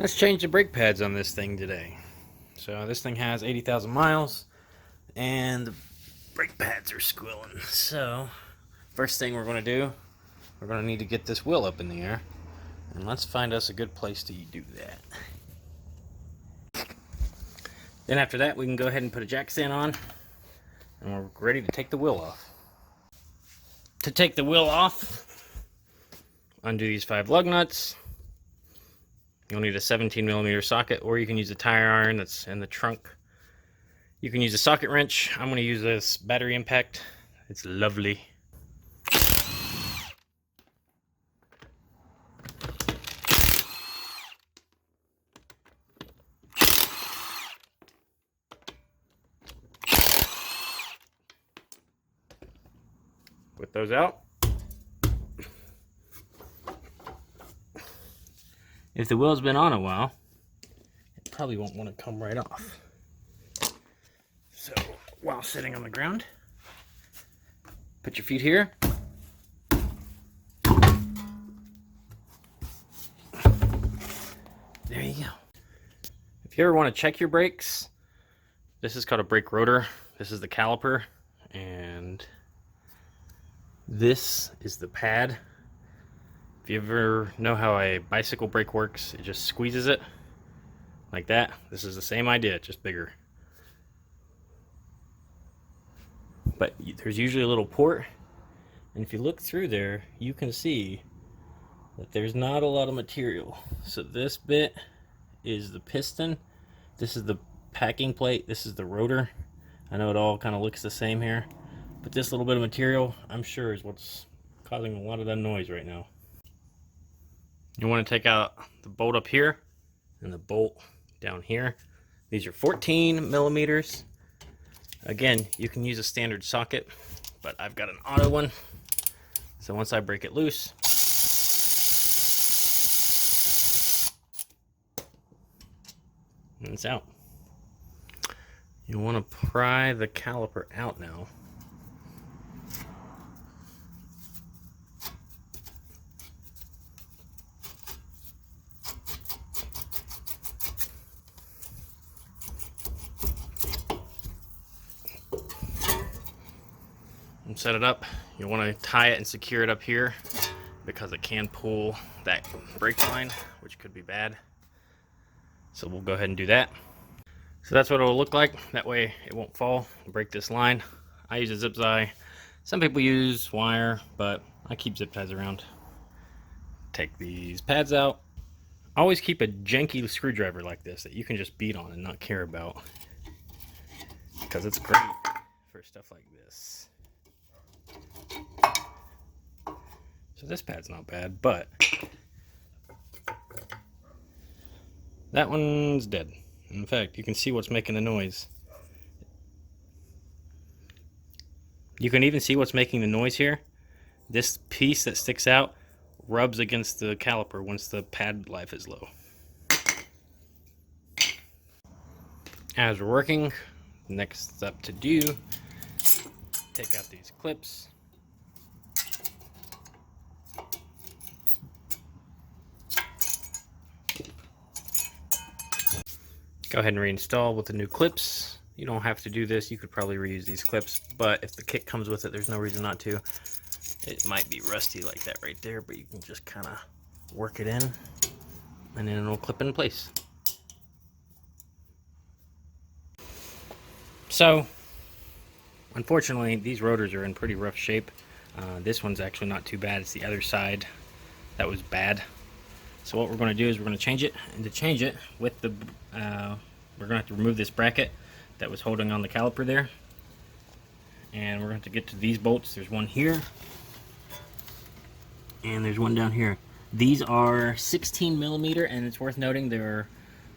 Let's change the brake pads on this thing today. So this thing has 80,000 miles and the brake pads are squealing. So first thing we're going to do, we're going to need to get this wheel up in the air. And let's find us a good place to do that. Then after that we can go ahead and put a jack stand on and we're ready to take the wheel off. To take the wheel off, undo these 5 lug nuts. You'll need a 17mm socket, or you can use a tire iron that's in the trunk. You can use a socket wrench. I'm going to use this battery impact. It's lovely. Put those out. If the wheel's been on a while, it probably won't want to come right off. So, while sitting on the ground, put your feet here. There you go. If you ever want to check your brakes, this is called a brake rotor. This is the caliper, and this is the pad. If you ever know how a bicycle brake works, it just squeezes it like that. This is the same idea, just bigger. But there's usually a little port, and if you look through there, you can see that there's not a lot of material. So this bit is the piston, this is the packing plate, this is the rotor. I know it all kind of looks the same here, but this little bit of material, I'm sure, is what's causing a lot of that noise right now. You want to take out the bolt up here and the bolt down here. These are 14mm. Again, you can use a standard socket, but I've got an auto one. So once I break it loose, and it's out. You want to pry the caliper out now. And set it up. You want to tie it and secure it up here because it can pull that brake line, which could be bad. So we'll go ahead and do that. So that's what it'll look like. That way it won't fall and break this line. I use a zip tie. Some people use wire, but I keep zip ties around. Take these pads out. Always keep a janky screwdriver like this that you can just beat on and not care about, because it's great for stuff like this. So this pad's not bad, but that one's dead. In fact, you can see what's making the noise. You can even see what's making the noise here. This piece that sticks out rubs against the caliper once the pad life is low. As we're working, next step to do, take out these clips. Go ahead and reinstall with the new clips. You don't have to do this. You could probably reuse these clips, but if the kit comes with it, there's no reason not to. It might be rusty like that right there, but you can just kind of work it in, and then it'll clip in place. So, unfortunately, these rotors are in pretty rough shape. This one's actually not too bad. It's the other side that was bad. So what we're going to do is we're going to change it, and to change it with the, we're going to have to remove this bracket that was holding on the caliper there, and we're going to have to get to these bolts. There's one here, and there's one down here. These are 16mm, and it's worth noting they're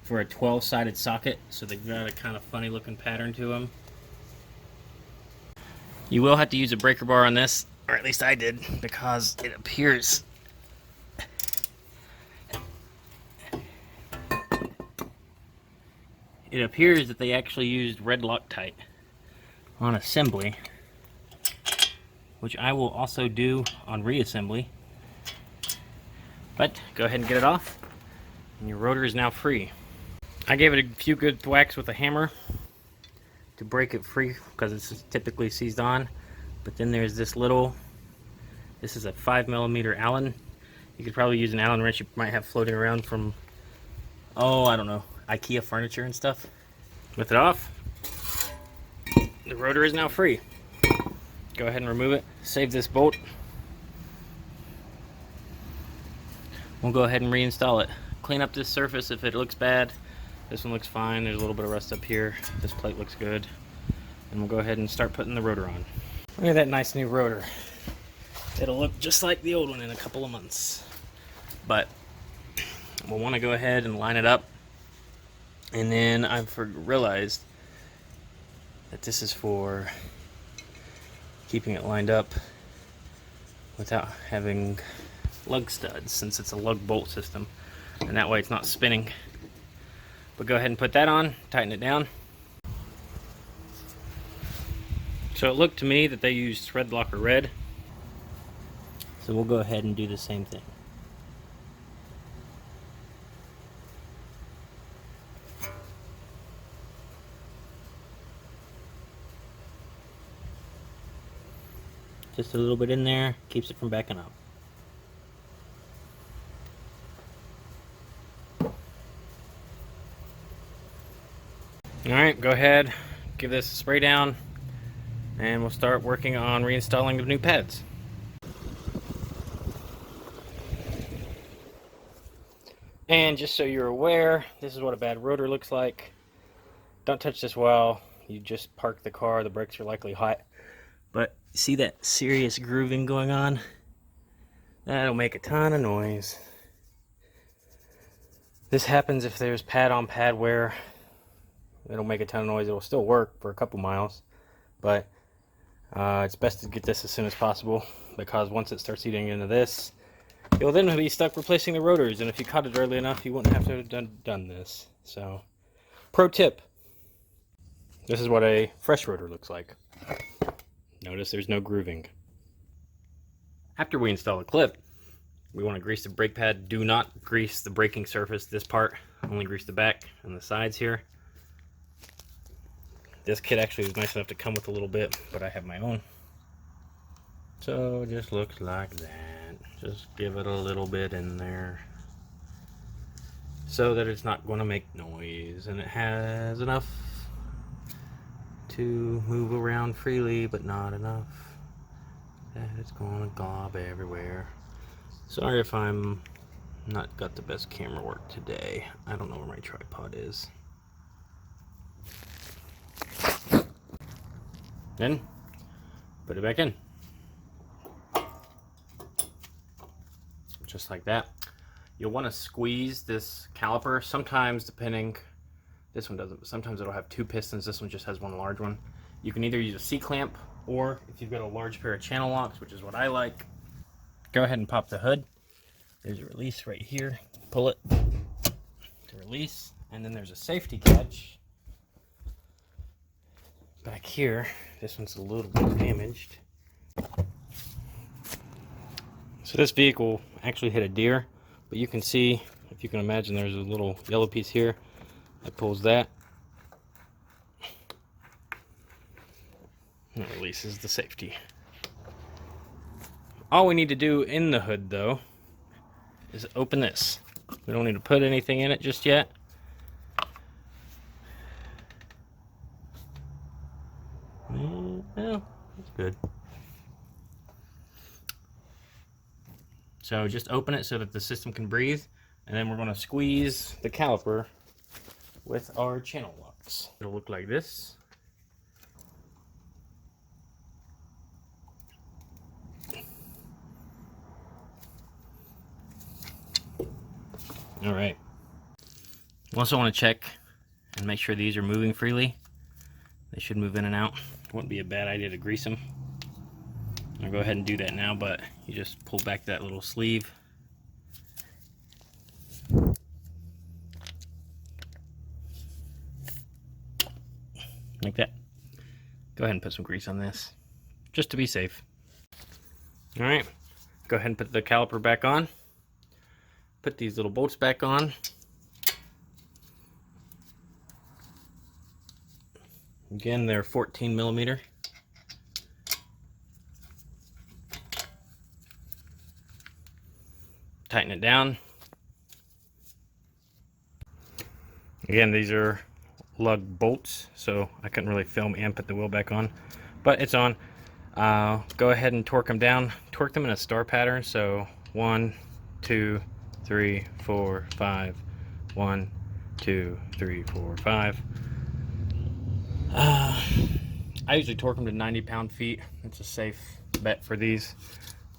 for a 12-sided socket, so they've got a kind of funny looking pattern to them. You will have to use a breaker bar on this, or at least I did, because it appears that they actually used red Loctite on assembly, which I will also do on reassembly. But go ahead and get it off. And your rotor is now free. I gave it a few good thwacks with a hammer to break it free because it's typically seized on. But then there's this is a 5mm Allen. You could probably use an Allen wrench you might have floating around from, oh, I don't know, IKEA furniture and stuff. With it off, the rotor is now free. Go ahead and remove it. Save this bolt. We'll go ahead and reinstall it. Clean up this surface if it looks bad. This one looks fine. There's a little bit of rust up here. This plate looks good. And we'll go ahead and start putting the rotor on. Look at that nice new rotor. It'll look just like the old one in a couple of months. But we'll want to go ahead and line it up. And then I realized that this is for keeping it lined up without having lug studs, since it's a lug bolt system, and that way it's not spinning. But go ahead and put that on, tighten it down. So it looked to me that they used thread locker red, so we'll go ahead and do the same thing. Just a little bit in there, keeps it from backing up. Alright, go ahead, give this a spray down, and we'll start working on reinstalling the new pads. And just so you're aware, this is what a bad rotor looks like. Don't touch this while you just park the car, the brakes are likely hot. But see that serious grooving going on? That'll make a ton of noise. This happens if there's pad on pad wear. It'll make a ton of noise. It'll still work for a couple miles, but it's best to get this as soon as possible, because once it starts eating into this, you'll then be stuck replacing the rotors, and if you caught it early enough, you wouldn't have to have done this. So, pro tip. This is what a fresh rotor looks like. Notice there's no grooving. After we install the clip, we want to grease the brake pad. Do not grease the braking surface, this part. Only grease the back and the sides here. This kit actually is nice enough to come with a little bit, but I have my own. So it just looks like that. Just give it a little bit in there so that it's not going to make noise, and it has enough to move around freely, but not enough that it's going to glob everywhere. Sorry if I'm not got the best camera work today. I don't know where my tripod is. Then put it back in, just like that. You'll want to squeeze this caliper. Sometimes, depending, this one doesn't, but sometimes it'll have two pistons. This one just has one large one. You can either use a C-clamp, or if you've got a large pair of channel locks, which is what I like, go ahead and pop the hood. There's a release right here. Pull it to release, and then there's a safety catch back here. This one's a little bit damaged. So this vehicle actually hit a deer, but you can see, if you can imagine, there's a little yellow piece here that pulls that and it releases the safety. All we need to do in the hood, though, is open this. We don't need to put anything in it just yet. Well, that's good. So just open it so that the system can breathe, and then we're going to squeeze the caliper with our channel locks. It'll look like this. All right. Also want to check and make sure these are moving freely. They should move in and out. Wouldn't be a bad idea to grease them. I'll go ahead and do that now, but you just pull back that little sleeve. Like that. Go ahead and put some grease on this, just to be safe. All right, go ahead and put the caliper back on. Put these little bolts back on. Again, they're 14 millimeter. Tighten it down. Again, these are lug bolts, so I couldn't really film and put the wheel back on, but it's on. Go ahead and torque them down. Torque them in a star pattern, so 1, 2, 3, 4, 5. 1, 2, 3, 4, 5. I usually torque them to 90 pound-feet. It's a safe bet for these,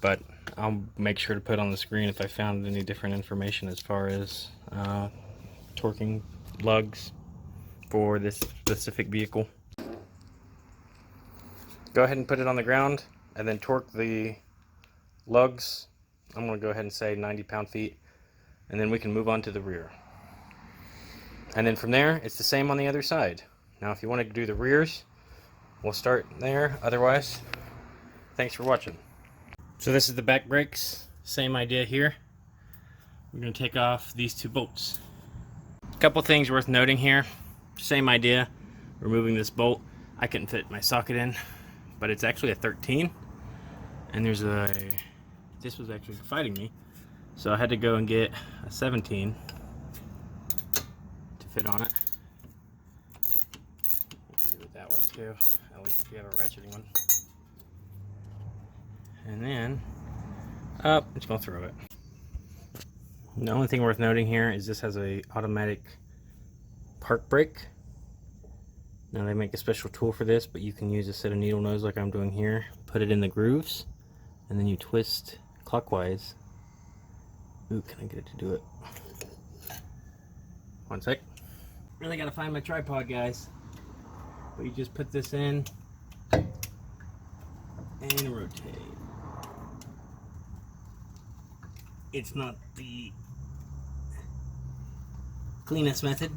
but I'll make sure to put on the screen if I found any different information as far as torquing lugs for this specific vehicle. Go ahead and put it on the ground and then torque the lugs. I'm going to go ahead and say 90 pound-feet, and then we can move on to the rear. And then from there, it's the same on the other side. Now, if you want to do the rears, we'll start there. Otherwise, thanks for watching. So this is the back brakes. Same idea here. We're going to take off these 2 bolts. A couple things worth noting here. Same idea. Removing this bolt. I couldn't fit my socket in, but it's actually a 13. And there's this was actually fighting me. So I had to go and get a 17 to fit on it. You can do it that way too, at least if you have a ratcheting one. And then, it's going to throw it. The only thing worth noting here is this has a automatic park brake. Now they make a special tool for this, but you can use a set of needle nose like I'm doing here. Put it in the grooves, and then you twist clockwise. Ooh, can I get it to do it? One sec. Really gotta find my tripod, guys. But you just put this in and rotate. It's not the cleanest method.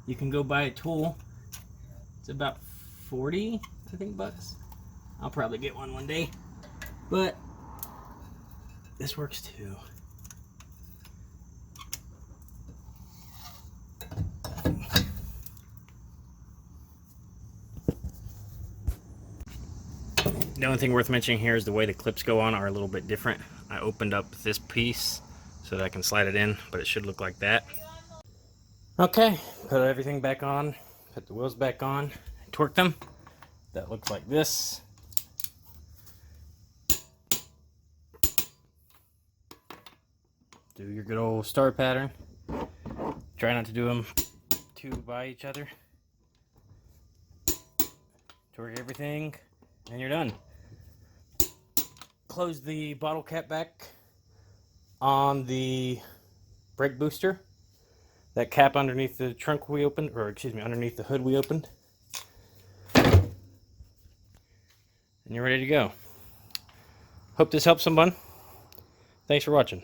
You can go buy a tool. It's about 40, I think, bucks. I'll probably get one day. But this works too. The only thing worth mentioning here is the way the clips go on are a little bit different. I opened up this piece so that I can slide it in, but it should look like that. Okay, put everything back on, put the wheels back on, torque them. That looks like this. Do your good old star pattern. Try not to do them 2 by each other. Torque everything, and you're done. Close the bottle cap back on the brake booster. That cap underneath the trunk we opened, or excuse me, underneath the hood we opened. And you're ready to go. Hope this helps someone. Thanks for watching.